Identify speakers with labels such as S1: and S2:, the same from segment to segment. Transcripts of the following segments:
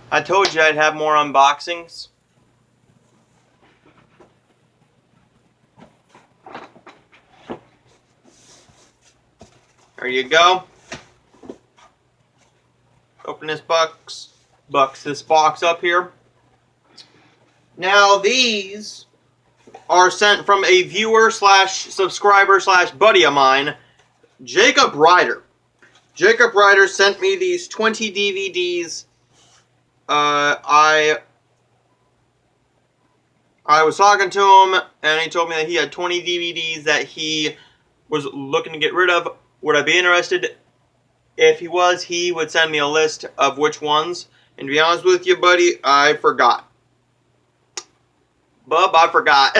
S1: I told you I'd have more unboxings. There you go. Open this box up here. Now these are sent from a viewer slash subscriber slash buddy of mine, Jacob Ryder. Jacob Ryder sent me these 20 DVDs. I was talking to him, and he told me that he had 20 DVDs that he was looking to get rid of. Would I be interested? If he was, he would send me a list of which ones. And to be honest with you, buddy, I forgot. Bub, I forgot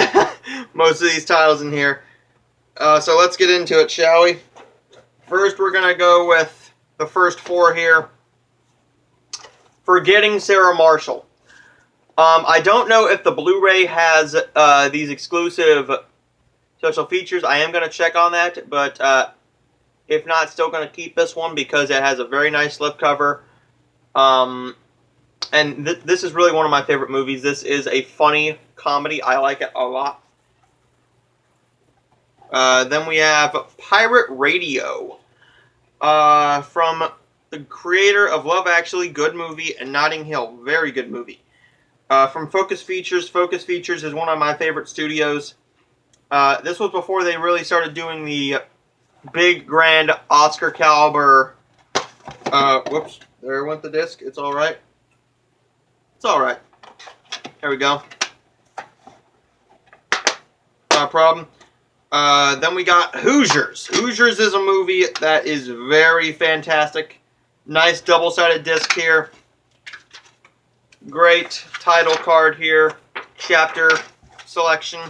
S1: most of these titles in here. So let's get into it, shall we? First, we're going to go with the first four here. Forgetting Sarah Marshall. I don't know if the Blu-ray has these exclusive special features. I am going to check on that, but if not, still going to keep this one because it has a very nice slipcover. And this is really one of my favorite movies. This is a funny comedy. I like it a lot. Then we have Pirate Radio. From the creator of Love Actually, good movie, and Notting Hill, very good movie. From Focus Features. Focus Features is one of my favorite studios. This was before they really started doing the big, grand, Oscar caliber. Whoops, there went the disc. It's all right. It's all right. There we go. Not a problem. Then we got Hoosiers. Hoosiers is a movie that is very fantastic. Nice double-sided disc here. Great title card here. Chapter selection.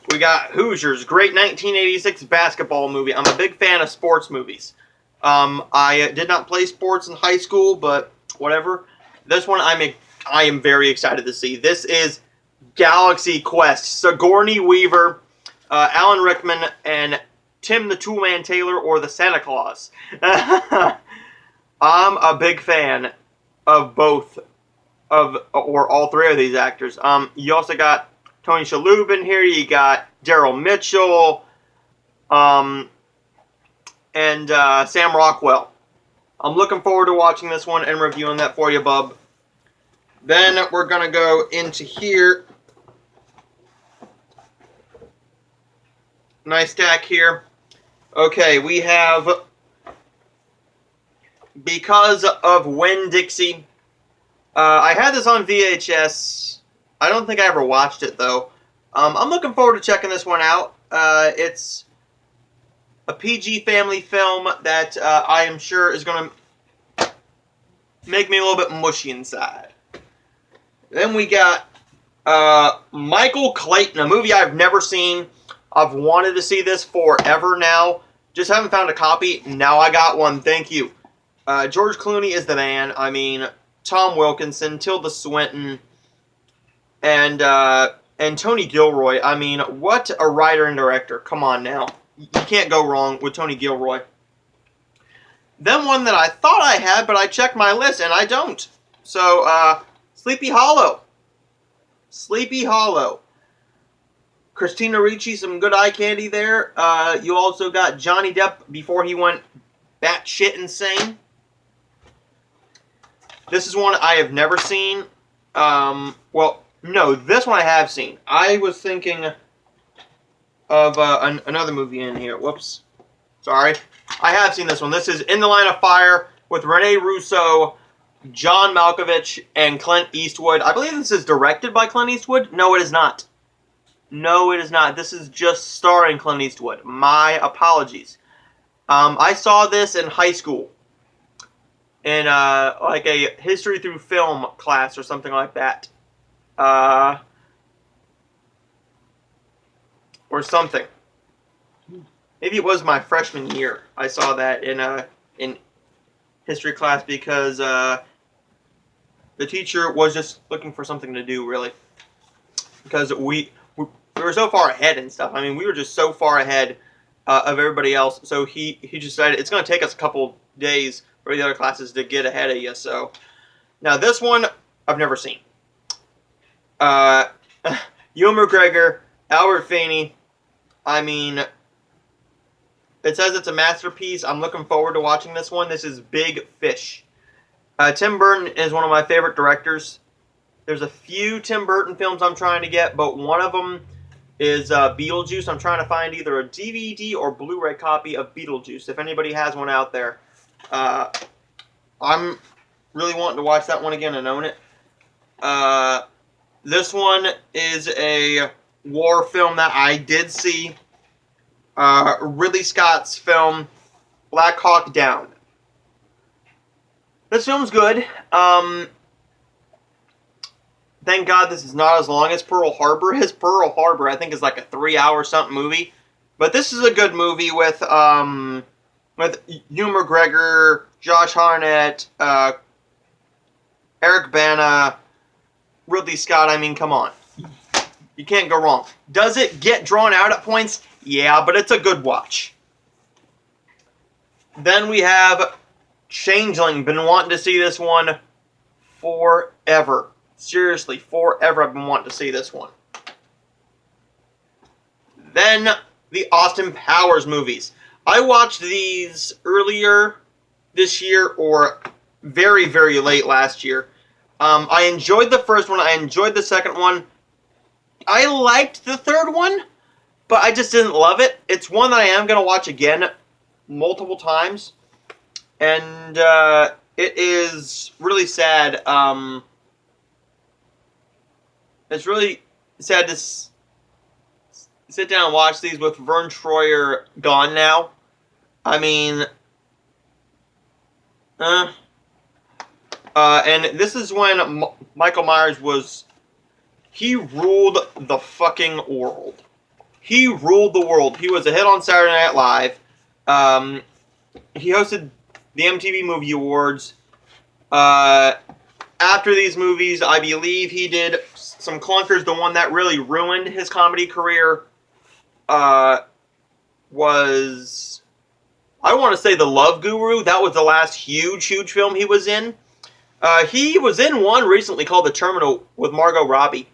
S1: We got Hoosiers. Great 1986 basketball movie. I'm a big fan of sports movies. I did not play sports in high school, but whatever. This one I am very excited to see. This is Galaxy Quest. Sigourney Weaver, Alan Rickman, and Tim the Toolman Taylor, or the Santa Claus. I'm a big fan of both or all three of these actors. You also got Tony Shalhoub in here. You got Daryl Mitchell, and Sam Rockwell. I'm looking forward to watching this one and reviewing that for you, bub. Then we're going to go into here. Nice stack here. Okay, we have Because of Winn-Dixie. I had this on VHS. I don't think I ever watched it, though. I'm looking forward to checking this one out. It's a PG family film that I am sure is going to make me a little bit mushy inside. Then we got Michael Clayton, a movie I've never seen. I've wanted to see this forever now. Just haven't found a copy. Now I got one. Thank you. George Clooney is the man. I mean, Tom Wilkinson, Tilda Swinton, and Tony Gilroy. I mean, what a writer and director. Come on now. You can't go wrong with Tony Gilroy. Then one that I thought I had, but I checked my list, and I don't. So, Sleepy Hollow. Sleepy Hollow. Christina Ricci, some good eye candy there. You also got Johnny Depp before he went batshit insane. This is one I have never seen. Well, no, this one I have seen. I was thinking of another movie in here. Whoops. Sorry. I have seen this one. This is In the Line of Fire with Rene Russo, John Malkovich, and Clint Eastwood. I believe this is directed by Clint Eastwood. No, it is not. No, it is not. This is just starring Clint Eastwood. My apologies. I saw this in high school. In like a history through film class or something like that. Or something. Maybe it was my freshman year. I saw that in history class because the teacher was just looking for something to do, really. Because we were so far ahead and stuff. I mean, we were just so far ahead of everybody else. So he just decided it's going to take us a couple days for the other classes to get ahead of you. So now this one I've never seen. Ewan McGregor, Albert Finney. I mean, it says it's a masterpiece. I'm looking forward to watching this one. This is Big Fish. Tim Burton is one of my favorite directors. There's a few Tim Burton films I'm trying to get, but one of them is Beetlejuice. I'm trying to find either a DVD or Blu-ray copy of Beetlejuice. If anybody has one out there, I'm really wanting to watch that one again and own it. This one is a war film that I did see. Ridley Scott's film, Black Hawk Down. This film's good. Thank God this is not as long as Pearl Harbor is. Pearl Harbor, I think, is like a 3-hour something movie. But this is a good movie with Ewan McGregor, Josh Hartnett, Eric Bana, Ridley Scott. I mean, come on. You can't go wrong. Does it get drawn out at points? Yeah, but it's a good watch. Then we have Changeling. Been wanting to see this one forever. Seriously, forever I've been wanting to see this one. Then, the Austin Powers movies. I watched these earlier this year or very, very late last year. I enjoyed the first one. I enjoyed the second one. I liked the third one, but I just didn't love it. It's one that I am going to watch again multiple times. And it is really sad. It's really sad to sit down and watch these with Vern Troyer gone now. I mean, and this is when Michael Myers he ruled the fucking world. He ruled the world. He was a hit on Saturday Night Live. He hosted the MTV Movie Awards. After these movies, I believe he did some clunkers. The one that really ruined his comedy career was, I want to say, The Love Guru. That was the last huge film he was in. He was in one recently called The Terminal with Margot Robbie.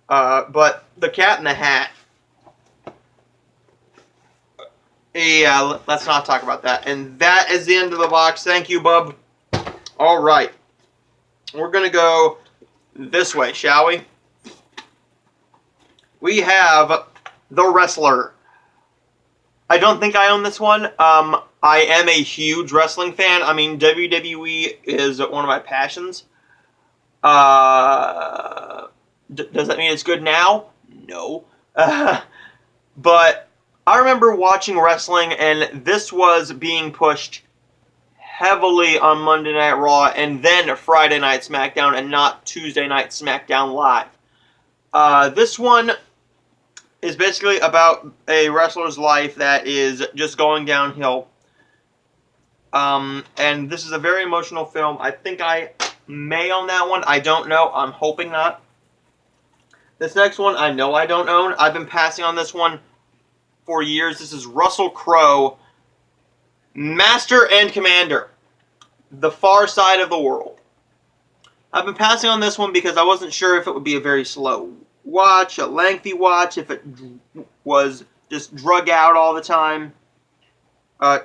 S1: But The Cat in the Hat. Yeah, let's not talk about that. And that is the end of the box. Thank you, bub. All right. We're going to go this way, shall we? We have The Wrestler. I don't think I own this one. I am a huge wrestling fan. I mean, WWE is one of my passions. Does that mean it's good now? No. But I remember watching wrestling, and this was being pushed heavily on Monday Night Raw, and then Friday Night SmackDown, and not Tuesday Night SmackDown Live. This one is basically about a wrestler's life that is just going downhill. And this is a very emotional film. I think I may own that one. I don't know. I'm hoping not. This next one, I know I don't own. I've been passing on this one for years. This is Russell Crowe, Master and Commander, The Far Side of the World. I've been passing on this one because I wasn't sure if it would be a very slow watch, a lengthy watch, if it was just dragged out all the time. I'm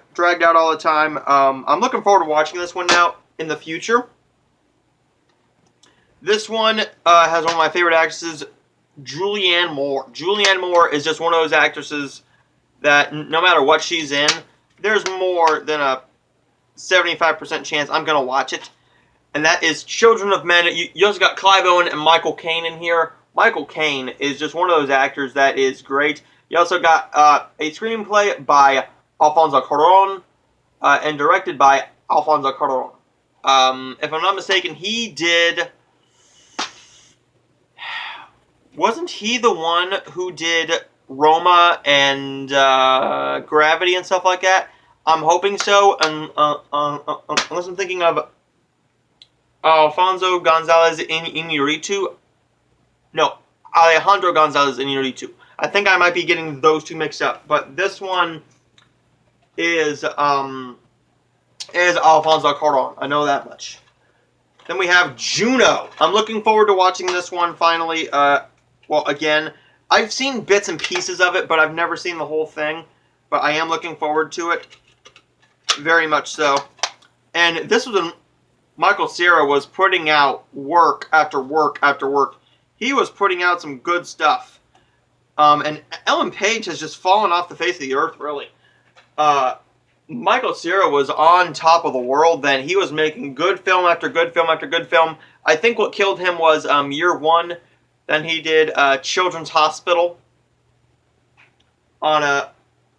S1: looking forward to watching this one now in the future. This one has one of my favorite actresses, Julianne Moore. Julianne Moore is just one of those actresses that no matter what she's in, there's more than a 75% chance I'm going to watch it. And that is Children of Men. You also got Clive Owen and Michael Caine in here. Michael Caine is just one of those actors that is great. You also got a screenplay by Alfonso Cuarón and directed by Alfonso Cuarón. If I'm not mistaken, he did... Wasn't he the one who did Roma and Gravity and stuff like that? I'm hoping so, unless I'm thinking of Alfonso González Iñárritu. No, Alejandro González Iñárritu. I think I might be getting those two mixed up, but this one is is Alfonso Cuarón. I know that much. Then we have Juno. I'm looking forward to watching this one finally. Well, again, I've seen bits and pieces of it, but I've never seen the whole thing. But I am looking forward to it. Very much so. And this was when Michael Cera was putting out work after work after work. He was putting out some good stuff. And Ellen Page has just fallen off the face of the earth, really. Michael Cera was on top of the world then. He was making good film after good film after good film. I think what killed him was Year One. Then he did Children's Hospital on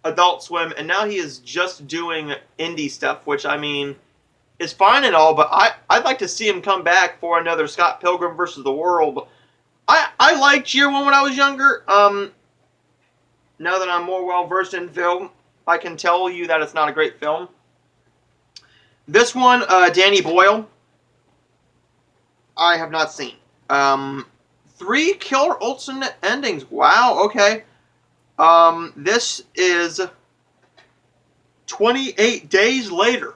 S1: Adult Swim. And now he is just doing indie stuff, which, I mean, is fine and all. But I'd like to see him come back for another Scott Pilgrim vs. the World. I liked Year One when I was younger. Now that I'm more well-versed in film, I can tell you that it's not a great film. This one, Danny Boyle, I have not seen. 3 Killer Olsen endings. Wow, okay. This is 28 Days Later.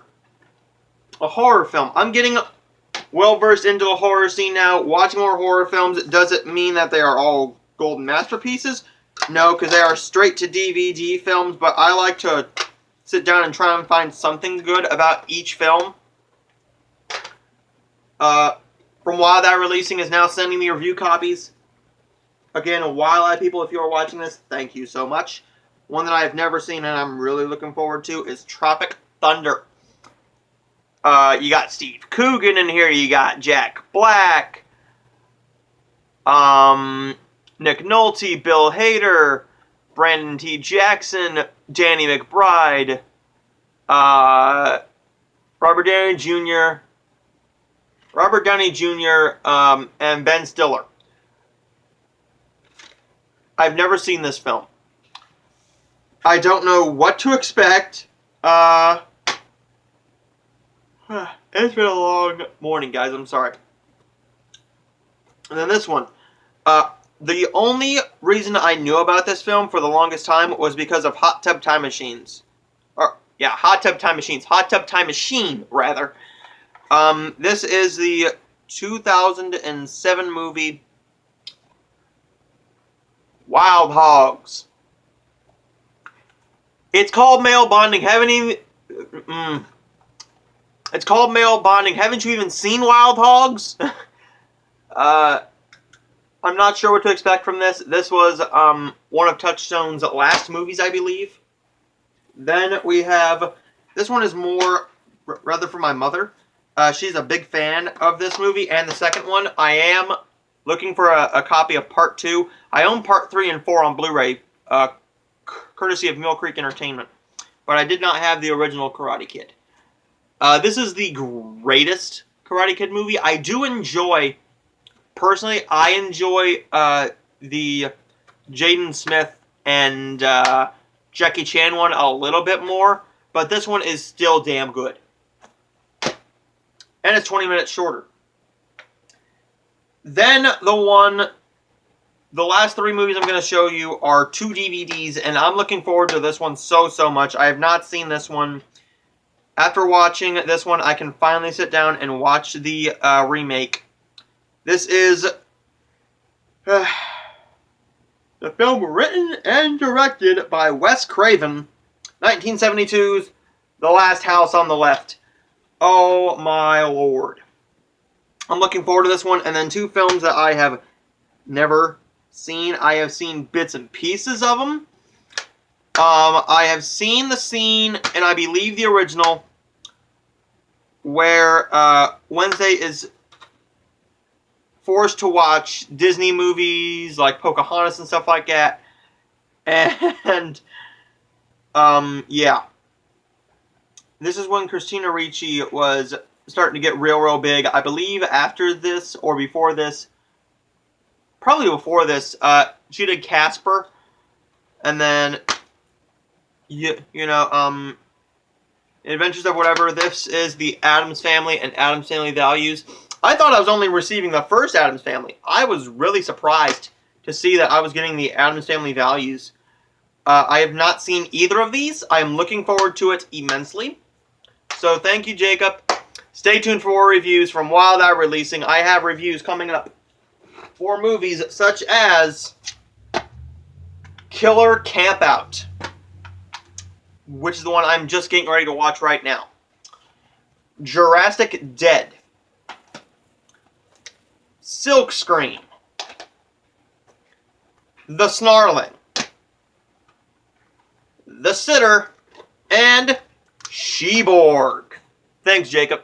S1: A horror film. I'm getting well-versed into the horror scene now. Watching more horror films, does it mean that they are all golden masterpieces? No, because they are straight-to-DVD films, but I like to sit down and try and find something good about each film. From Wild Eye Releasing is now sending me review copies. Again, Wild Eye people, if you are watching this, thank you so much. One that I have never seen and I'm really looking forward to is Tropic Thunder. You got Steve Coogan in here. You got Jack Black. Nick Nolte, Bill Hader, Brandon T. Jackson, Danny McBride, Robert Downey Jr., and Ben Stiller. I've never seen this film. I don't know what to expect. It's been a long morning, guys. I'm sorry. And then this one. The only reason I knew about this film for the longest time was because of Hot Tub Time Machines. Hot Tub Time Machines. Hot Tub Time Machine, rather. This is the 2007 movie Wild Hogs. It's called Male Bonding. It's called Male Bonding. Haven't you even seen Wild Hogs? I'm not sure what to expect from this. This was one of Touchstone's last movies, I believe. Then we have... This one is more rather for my mother. She's a big fan of this movie and the second one. I am looking for a copy of Part 2. I own Part 3 and 4 on Blu-ray, courtesy of Mill Creek Entertainment. But I did not have the original Karate Kid. This is the greatest Karate Kid movie. I do enjoy... Personally, I enjoy the Jaden Smith and Jackie Chan one a little bit more, but this one is still damn good. And it's 20 minutes shorter. Then the last 3 movies I'm going to show you are 2 DVDs, and I'm looking forward to this one so much. I have not seen this one. After watching this one, I can finally sit down and watch the remake. This is the film written and directed by Wes Craven, 1972's The Last House on the Left. Oh my lord. I'm looking forward to this one. And then 2 films that I have never seen. I have seen bits and pieces of them. I have seen the scene, and I believe the original, where Wednesday is forced to watch Disney movies like Pocahontas and stuff like that. And, yeah. This is when Christina Ricci was starting to get real big. I believe after this or before this, probably before this, she did Casper. And then, Adventures of Whatever. This is the Addams Family and Addams Family Values. I thought I was only receiving the first Addams Family. I was really surprised to see that I was getting the Addams Family Values. I have not seen either of these. I am looking forward to it immensely. So thank you, Jacob. Stay tuned for more reviews from Wild Eye Releasing. I have reviews coming up for movies such as Killer Campout, which is the one I'm just getting ready to watch right now. Jurassic Dead. Silkscreen. The Snarling. The Sitter. And Sheborg. Thanks, Jacob.